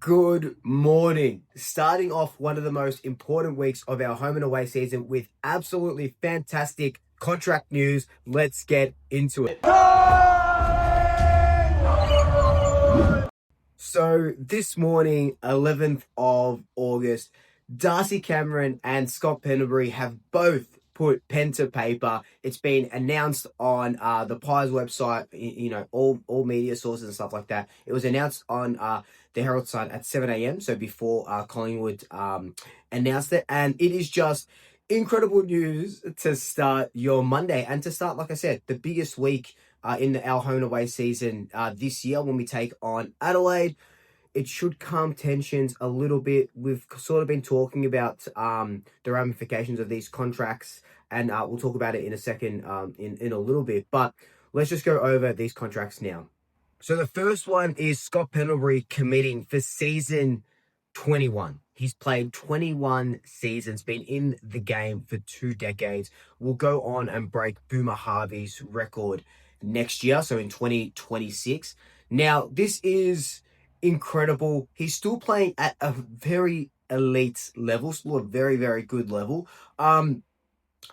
Good morning. Starting off one of the most important weeks of our home and away season with absolutely fantastic contract news. Let's get into it. So this morning, 11th of August, Darcy Cameron and Scott Pendlebury have both put pen to paper. It's been announced on the Pies website, all media sources and stuff like that. It was announced on the Herald Sun at 7 a.m. So before Collingwood announced it. And it is just incredible news to start your Monday and to start, like I said, the biggest week in our home and away season this year when we take on Adelaide. It should calm tensions a little bit. We've sort of been talking about the ramifications of these contracts, and we'll talk about it in a second in a little bit. But let's just go over these contracts now. So the first one is Scott Pendlebury committing for season 21. He's played 21 seasons, been in the game for 2 decades. Will go on and break Boomer Harvey's record next year, so in 2026. Now, this is incredible. He's still playing at a very elite level, still a very, very good level. And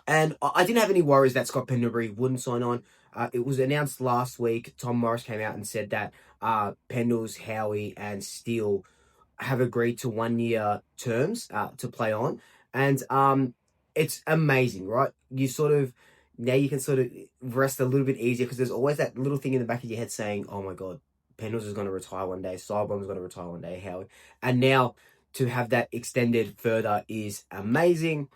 I didn't have any worries that Scott Pendlebury wouldn't sign on. It was announced last week. Tom Morris came out and said that Pendles, Howie, and Steele have agreed to 1-year terms to play on. And it's amazing, right? Now you can sort of rest a little bit easier because there's always that little thing in the back of your head saying, oh my God, Pendles is going to retire one day. Sidebomb is going to retire one day. Howard. And now to have that extended further is amazing.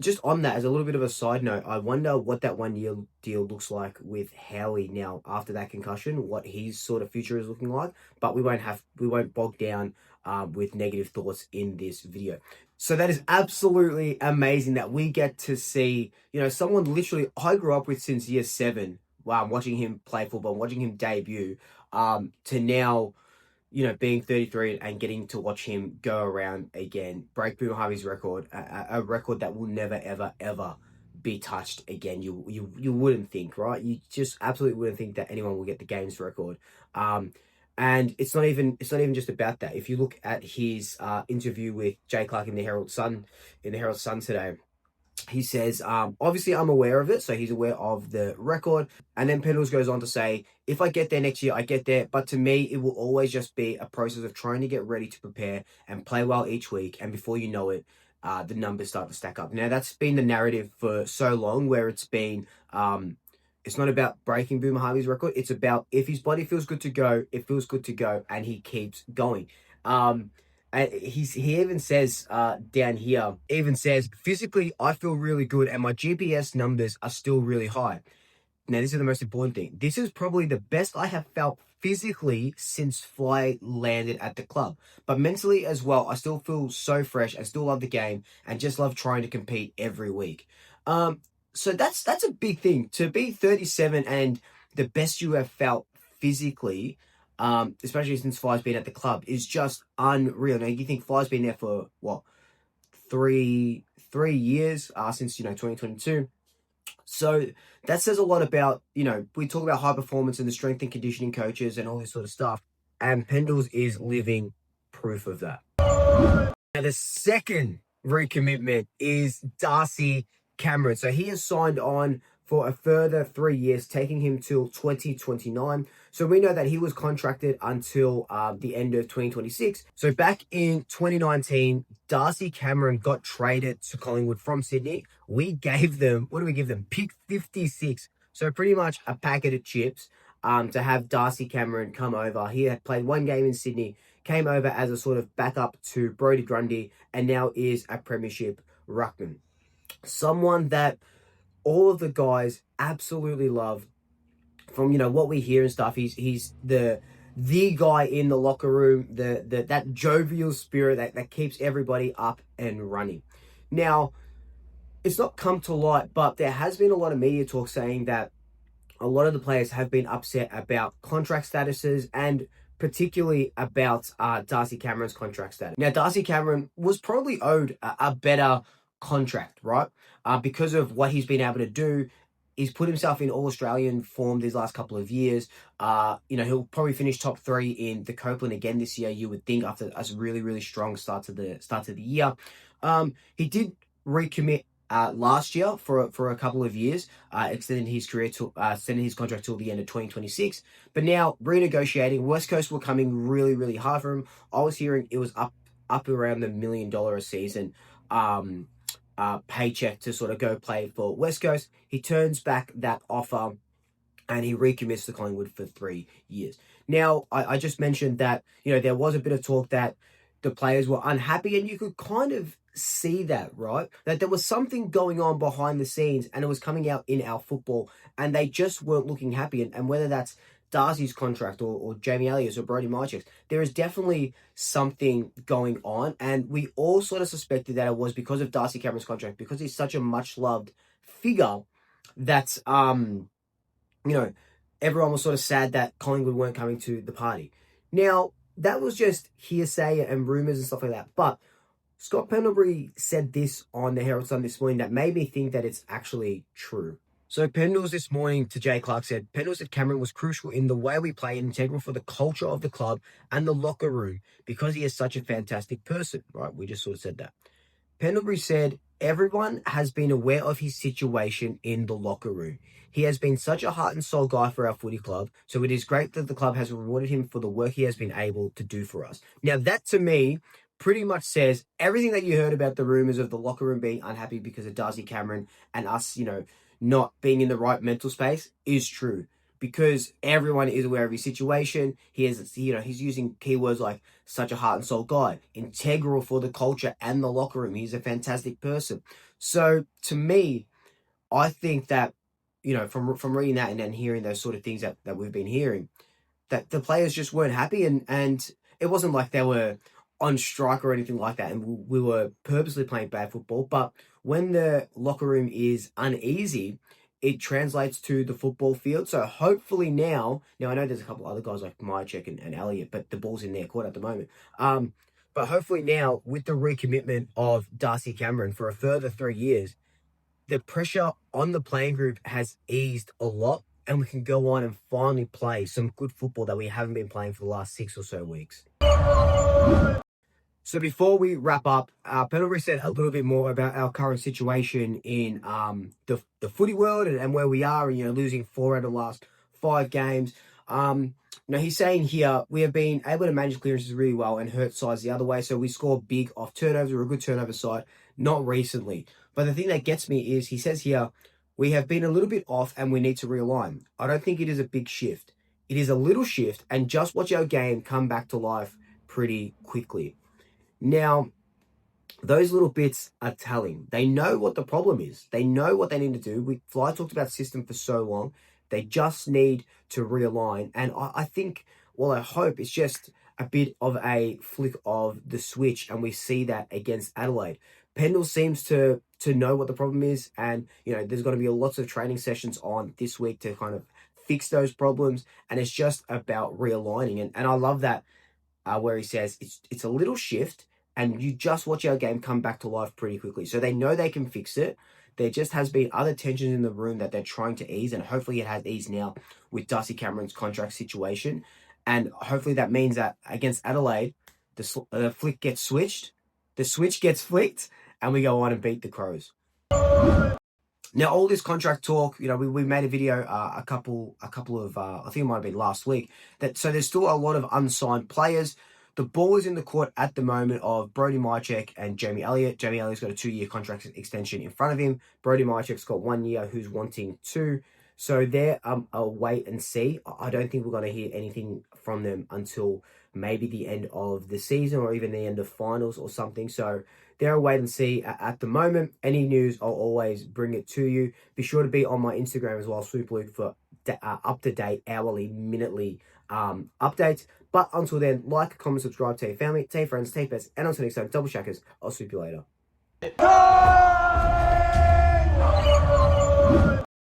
Just on that, as a little bit of a side note, I wonder what that 1-year deal looks like with Howie now after that concussion, what his sort of future is looking like. But we won't bog down with negative thoughts in this video. So that is absolutely amazing that we get to see, someone literally I grew up with since year 7. Watching him play football, watching him debut, to now, being 33 and getting to watch him go around again, break Boomer Harvey's record, a record that will never, ever, ever be touched again. You wouldn't think, right? You just absolutely wouldn't think that anyone will get the games record. And it's not even just about that. If you look at his interview with Jay Clark in the Herald Sun today, he says, obviously I'm aware of it, so he's aware of the record. And then Pendles goes on to say, if I get there next year, I get there. But to me, it will always just be a process of trying to get ready to prepare and play well each week. And before you know it, the numbers start to stack up. Now, that's been the narrative for so long where it's been, it's not about breaking Boomer Harvey's record. It's about if his body feels good to go, it feels good to go, and he keeps going. And he even says down here, physically, I feel really good and my GPS numbers are still really high. Now, this is the most important thing. This is probably the best I have felt physically since Fly landed at the club. But mentally as well, I still feel so fresh. I still love the game and just love trying to compete every week. So that's a big thing. To be 37 and the best you have felt physically, especially since Fly's been at the club, is just unreal. Now, you think Fly's been there for, what, 3 years since, 2022. So that says a lot about, we talk about high performance and the strength and conditioning coaches and all this sort of stuff. And Pendles is living proof of that. Now, the second recommitment is Darcy Cameron. So he has signed on for a further 3 years, taking him till 2029. So we know that he was contracted until the end of 2026. So back in 2019, Darcy Cameron got traded to Collingwood from Sydney. We gave them, what do we give them? Pick 56. So pretty much a packet of chips to have Darcy Cameron come over. He had played 1 game in Sydney, came over as a sort of backup to Brodie Grundy, and now is a premiership ruckman. Someone that all of the guys absolutely love. From what we hear and stuff, he's the guy in the locker room, that jovial spirit that keeps everybody up and running. Now, it's not come to light, but there has been a lot of media talk saying that a lot of the players have been upset about contract statuses and particularly about Darcy Cameron's contract status. Now, Darcy Cameron was probably owed a better contract, right? Because of what he's been able to do He's put himself in All-Australian form these last couple of years. He'll probably finish top 3 in the Copeland again this year, you would think, after a really, really strong start to the year. He did recommit last year for a couple of years, extending his contract till the end of 2026. But now renegotiating. West Coast were coming really, really hard for him. I was hearing it was up around the $1 million a season paycheck to sort of go play for West Coast. He turns back that offer and he recommits to Collingwood for 3 years. Now, I just mentioned that, there was a bit of talk that the players were unhappy, and you could kind of see that, right? That there was something going on behind the scenes and it was coming out in our football, and they just weren't looking happy. And whether that's Darcy's contract or Jamie Elliott's or Brody Mychek's, there is definitely something going on. And we all sort of suspected that it was because of Darcy Cameron's contract, because he's such a much-loved figure that, everyone was sort of sad that Collingwood weren't coming to the party. Now, that was just hearsay and rumours and stuff like that. But Scott Pendlebury said this on the Herald Sun this morning that made me think that it's actually true. So Pendles this morning to Jay Clark said, Pendles said Cameron was crucial in the way we play and integral for the culture of the club and the locker room because he is such a fantastic person, right? We just sort of said that. Pendlebury said, everyone has been aware of his situation in the locker room. He has been such a heart and soul guy for our footy club, so it is great that the club has rewarded him for the work he has been able to do for us. Now, that to me pretty much says everything that you heard about the rumours of the locker room being unhappy because of Darcy Cameron and us, not being in the right mental space is true, because everyone is aware of his situation. He's using keywords like such a heart and soul guy, integral for the culture and the locker room. He's a fantastic person. So to me, I think that, from reading that and then hearing those sort of things that we've been hearing, that the players just weren't happy, and it wasn't like they were on strike or anything like that, and we were purposely playing bad football. But when the locker room is uneasy, it translates to the football field. So hopefully now I know there's a couple other guys like Mychek and Elliott, but the ball's in their court at the moment. But hopefully now, with the recommitment of Darcy Cameron for a further 3 years, the pressure on the playing group has eased a lot, and we can go on and finally play some good football that we haven't been playing for the last 6 or so weeks. So before we wrap up, Pendlebury said a little bit more about our current situation in the footy world and where we are, and losing 4 out of the last 5 games. He's saying here, we have been able to manage clearances really well and hurt sides the other way. So we score big off turnovers. We're a good turnover side, not recently. But the thing that gets me is, he says here, we have been a little bit off and we need to realign. I don't think it is a big shift. It is a little shift, and just watch our game come back to life pretty quickly. Now, those little bits are telling. They know what the problem is. They know what they need to do. Fly talked about system for so long. They just need to realign. And I think, I hope it's just a bit of a flick of the switch, and we see that against Adelaide. Pendles seems to know what the problem is, and there's going to be lots of training sessions on this week to kind of fix those problems, and it's just about realigning. And I love that where he says it's a little shift, and you just watch our game come back to life pretty quickly. So they know they can fix it. There just has been other tensions in the room that they're trying to ease, and hopefully it has eased now with Darcy Cameron's contract situation. And hopefully that means that against Adelaide, the flick gets switched, the switch gets flicked, and we go on and beat the Crows. Now, all this contract talk, we made a video a couple of, I think it might have been last week, so there's still a lot of unsigned players. The ball is in the court at the moment of Brody Mychek and Jamie Elliott. Jamie Elliott's got a 2-year contract extension in front of him. Brody Mychek's got 1 year, who's wanting 2. So they're a wait and see. I don't think we're going to hear anything from them until maybe the end of the season or even the end of finals or something. So they're a wait and see at the moment. Any news, I'll always bring it to you. Be sure to be on my Instagram as well, Swoop Luke, for up-to-date, hourly, minutely updates. But until then, like, comment, subscribe, tell your family, tell your friends, tell your pets, and until next time, double shackers, I'll swoop you later.